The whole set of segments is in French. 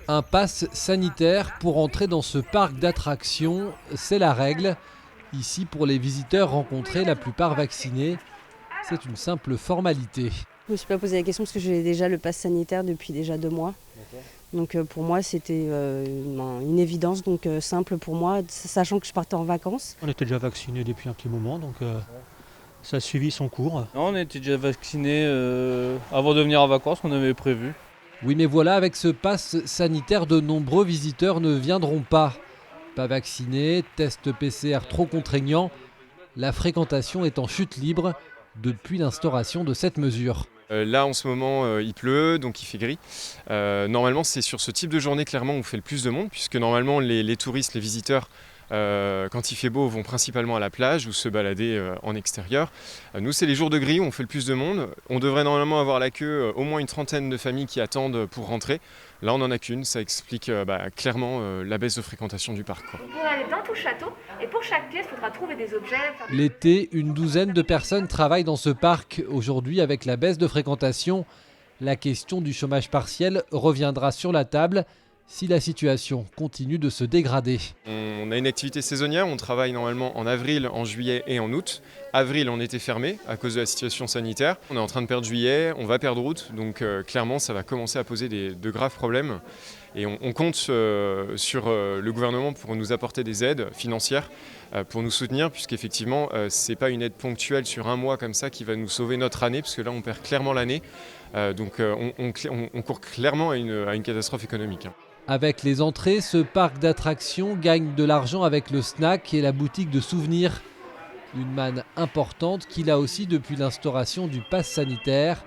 Un pass sanitaire pour entrer dans ce parc d'attractions, c'est la règle. Ici, pour les visiteurs rencontrés, la plupart vaccinés, c'est une simple formalité. Je ne me suis pas posé la question parce que j'ai déjà le pass sanitaire depuis déjà 2 mois. Donc pour moi c'était une évidence, donc simple pour moi, sachant que je partais en vacances. On était déjà vaccinés depuis un petit moment, donc ça a suivi son cours. Non, on était déjà vaccinés avant de venir en vacances, on avait prévu. Oui, mais voilà, avec ce pass sanitaire, de nombreux visiteurs ne viendront pas. Pas vaccinés, test PCR trop contraignant, la fréquentation est en chute libre depuis l'instauration de cette mesure. Là en ce moment il pleut, donc il fait gris. Normalement c'est sur ce type de journée clairement où on fait le plus de monde, puisque normalement les touristes, les visiteurs, quand il fait beau, vont principalement à la plage ou se balader en extérieur. Nous c'est les jours de gris où on fait le plus de monde. On devrait normalement avoir la queue, au moins une trentaine de familles qui attendent pour rentrer. Là on n'en a qu'une, ça explique clairement la baisse de fréquentation du parc, quoi. Vous pourrez aller dans tout le château et pour chaque pièce, il faudra trouver des objets. L'été, une douzaine de personnes travaillent dans ce parc. Aujourd'hui, avec la baisse de fréquentation, la question du chômage partiel reviendra sur la table si la situation continue de se dégrader. On a une activité saisonnière, on travaille normalement en avril, en juillet et en août. Avril, on était fermé à cause de la situation sanitaire. On est en train de perdre juillet, on va perdre août, donc clairement ça va commencer à poser de graves problèmes. Et on compte sur le gouvernement pour nous apporter des aides financières, pour nous soutenir, puisqu'effectivement c'est pas une aide ponctuelle sur un mois comme ça qui va nous sauver notre année, parce que là on perd clairement l'année. Donc on court clairement à une catastrophe économique. Avec les entrées, ce parc d'attractions gagne de l'argent avec le snack et la boutique de souvenirs. Une manne importante qui, là aussi, depuis l'instauration du pass sanitaire,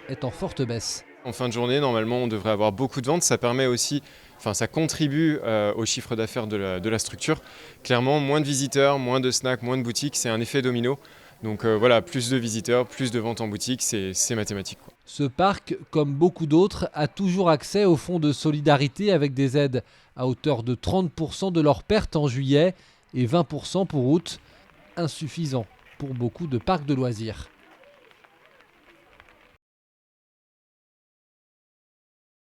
est en forte baisse. En fin de journée, normalement, on devrait avoir beaucoup de ventes. Ça permet aussi, ça contribue au chiffre d'affaires de la structure. Clairement, moins de visiteurs, moins de snacks, moins de boutiques, c'est un effet domino. Donc voilà, plus de visiteurs, plus de ventes en boutique, c'est mathématique, quoi. Ce parc, comme beaucoup d'autres, a toujours accès au fonds de solidarité avec des aides à hauteur de 30% de leurs pertes en juillet et 20% pour août, insuffisant pour beaucoup de parcs de loisirs.